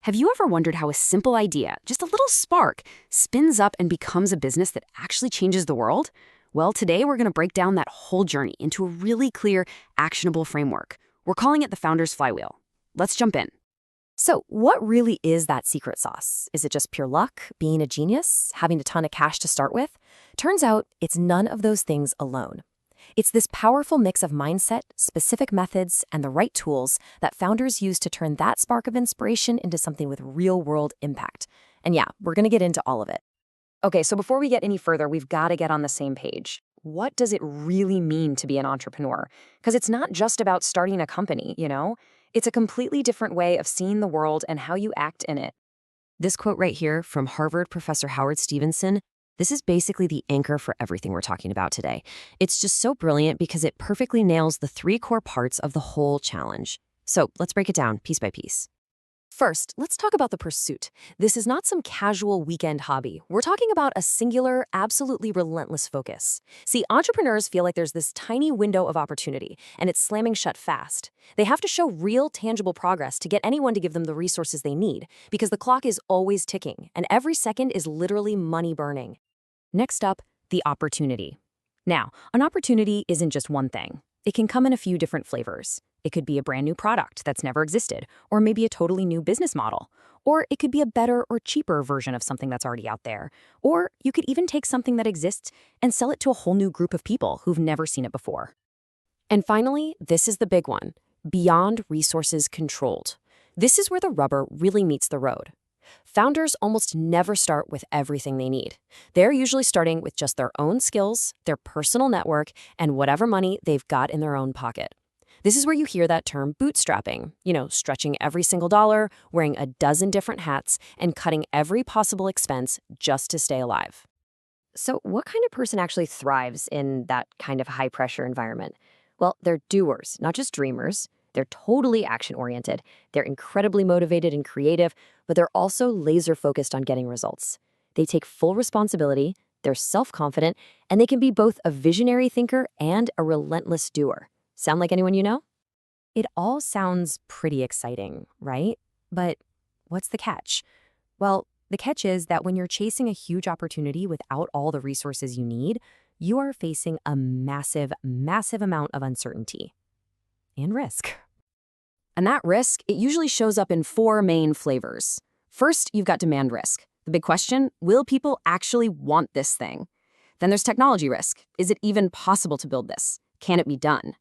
Have you ever wondered how a simple idea, just a little spark, spins up and becomes a business that actually changes the world? Well, today we're going to break down that whole journey into a really clear, actionable framework. We're calling it the Founder's Flywheel. Let's jump in. So, what really is that secret sauce? Is it just pure luck, being a genius, having a ton of cash to start with? Turns out it's none of those things alone. It's this powerful mix of mindset, specific methods, and the right tools that founders use to turn that spark of inspiration into something with real-world impact. And yeah, we're going to get into all of it. Okay, so before we get any further, we've got to get on the same page. What does it really mean to be an entrepreneur? Because it's not just about starting a company, It's a completely different way of seeing the world and how you act in it. This quote right here from Harvard professor Howard Stevenson, this is basically the anchor for everything we're talking about today. It's just so brilliant because it perfectly nails the three core parts of the whole challenge. So let's break it down piece by piece. First, let's talk about the pursuit. This is not some casual weekend hobby. We're talking about a singular, absolutely relentless focus. See, entrepreneurs feel like there's this tiny window of opportunity, and it's slamming shut fast. They have to show real, tangible progress to get anyone to give them the resources they need, because the clock is always ticking, and every second is literally money burning. Next up, the opportunity. Now, an opportunity isn't just one thing. It can come in a few different flavors. It could be a brand new product that's never existed, or maybe a totally new business model. Or it could be a better or cheaper version of something that's already out there. Or you could even take something that exists and sell it to a whole new group of people who've never seen it before. And finally, this is the big one: beyond resources controlled. This is where the rubber really meets the road. Founders almost never start with everything they need. They're usually starting with just their own skills, their personal network, and whatever money they've got in their own pocket. This is where you hear that term bootstrapping, stretching every single dollar, wearing a dozen different hats, and cutting every possible expense just to stay alive. So what kind of person actually thrives in that kind of high-pressure environment? Well, they're doers, not just dreamers. They're totally action-oriented. They're incredibly motivated and creative, but they're also laser-focused on getting results. They take full responsibility, they're self-confident, and they can be both a visionary thinker and a relentless doer. Sound like anyone you know? It all sounds pretty exciting, right? But what's the catch? Well, the catch is that when you're chasing a huge opportunity without all the resources you need, you are facing a massive, massive amount of uncertainty and risk. And that risk, it usually shows up in four main flavors. First, you've got demand risk. The big question: will people actually want this thing? Then there's technology risk. Is it even possible to build this? Can it be done?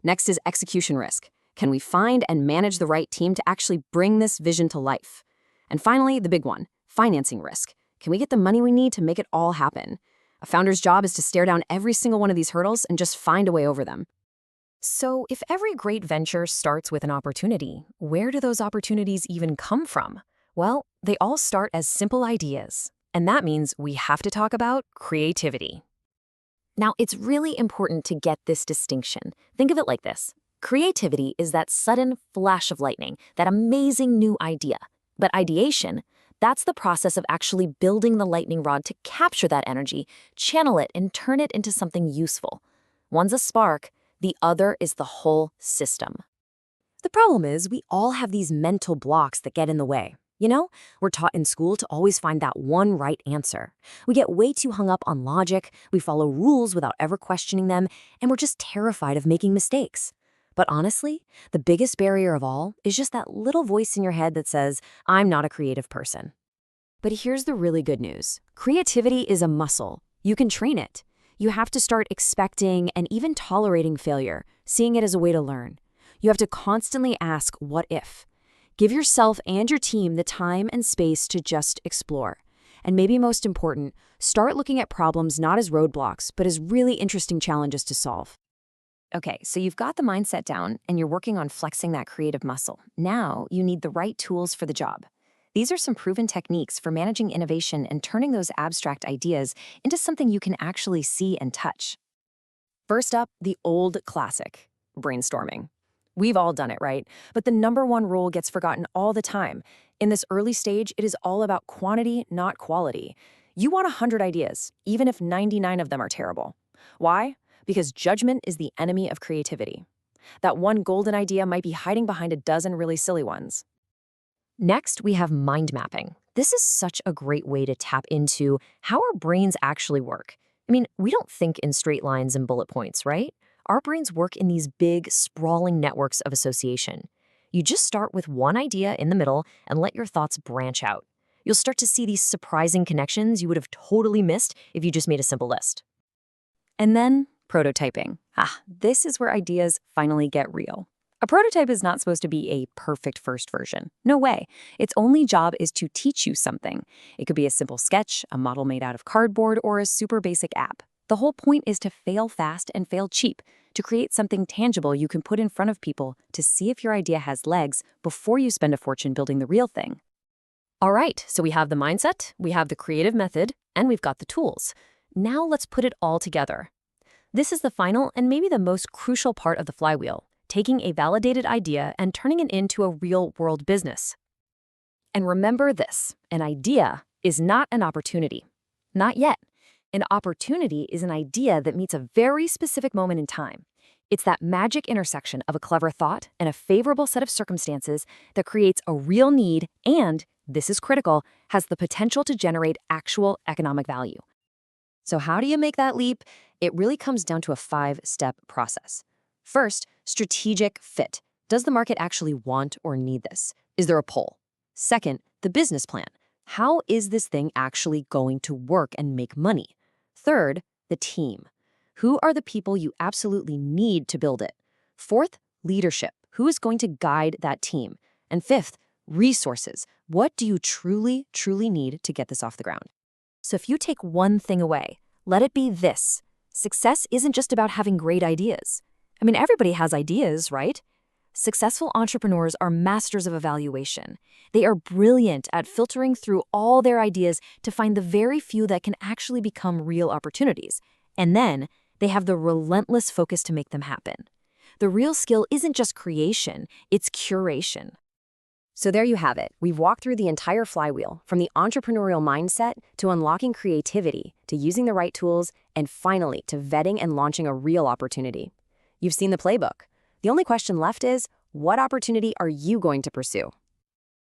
Next is execution risk. Can we find and manage the right team to actually bring this vision to life? And finally, the big one, financing risk. Can we get the money we need to make it all happen? A founder's job is to stare down every single one of these hurdles and just find a way over them. So if every great venture starts with an opportunity, where do those opportunities even come from? Well, they all start as simple ideas. And that means we have to talk about creativity. Now, it's really important to get this distinction. Think of it like this. Creativity is that sudden flash of lightning, that amazing new idea. But ideation, that's the process of actually building the lightning rod to capture that energy, channel it, and turn it into something useful. One's a spark, the other is the whole system. The problem is we all have these mental blocks that get in the way. We're taught in school to always find that one right answer. We get way too hung up on logic, we follow rules without ever questioning them, and we're just terrified of making mistakes. But honestly, the biggest barrier of all is just that little voice in your head that says, "I'm not a creative person." But here's the really good news. Creativity is a muscle. You can train it. You have to start expecting and even tolerating failure, seeing it as a way to learn. You have to constantly ask, what if? Give yourself and your team the time and space to just explore. And maybe most important, start looking at problems not as roadblocks, but as really interesting challenges to solve. Okay, so you've got the mindset down and you're working on flexing that creative muscle. Now you need the right tools for the job. These are some proven techniques for managing innovation and turning those abstract ideas into something you can actually see and touch. First up, the old classic, brainstorming. We've all done it, right? But the number one rule gets forgotten all the time. In this early stage, it is all about quantity, not quality. You want 100 ideas, even if 99 of them are terrible. Why? Because judgment is the enemy of creativity. That one golden idea might be hiding behind a dozen really silly ones. Next, we have mind mapping. This is such a great way to tap into how our brains actually work. I mean, we don't think in straight lines and bullet points, right? Our brains work in these big, sprawling networks of association. You just start with one idea in the middle and let your thoughts branch out. You'll start to see these surprising connections you would have totally missed if you just made a simple list. And then prototyping. This is where ideas finally get real. A prototype is not supposed to be a perfect first version. No way. Its only job is to teach you something. It could be a simple sketch, a model made out of cardboard, or a super basic app. The whole point is to fail fast and fail cheap, to create something tangible you can put in front of people to see if your idea has legs before you spend a fortune building the real thing. All right, so we have the mindset, we have the creative method, and we've got the tools. Now let's put it all together. This is the final and maybe the most crucial part of the flywheel, taking a validated idea and turning it into a real-world business. And remember this, an idea is not an opportunity. Not yet. An opportunity is an idea that meets a very specific moment in time. It's that magic intersection of a clever thought and a favorable set of circumstances that creates a real need and, this is critical, has the potential to generate actual economic value. So how do you make that leap? It really comes down to a 5-step process. First, strategic fit. Does the market actually want or need this? Is there a pull? Second, the business plan. How is this thing actually going to work and make money? Third, the team. Who are the people you absolutely need to build it? Fourth, leadership. Who is going to guide that team? And fifth, resources. What do you truly, truly need to get this off the ground? So if you take one thing away, let it be this. Success isn't just about having great ideas. I mean, everybody has ideas, right? Successful entrepreneurs are masters of evaluation. They are brilliant at filtering through all their ideas to find the very few that can actually become real opportunities. And then they have the relentless focus to make them happen. The real skill isn't just creation, it's curation. So there you have it. We've walked through the entire flywheel, from the entrepreneurial mindset to unlocking creativity, to using the right tools, and finally to vetting and launching a real opportunity. You've seen the playbook. The only question left is, what opportunity are you going to pursue?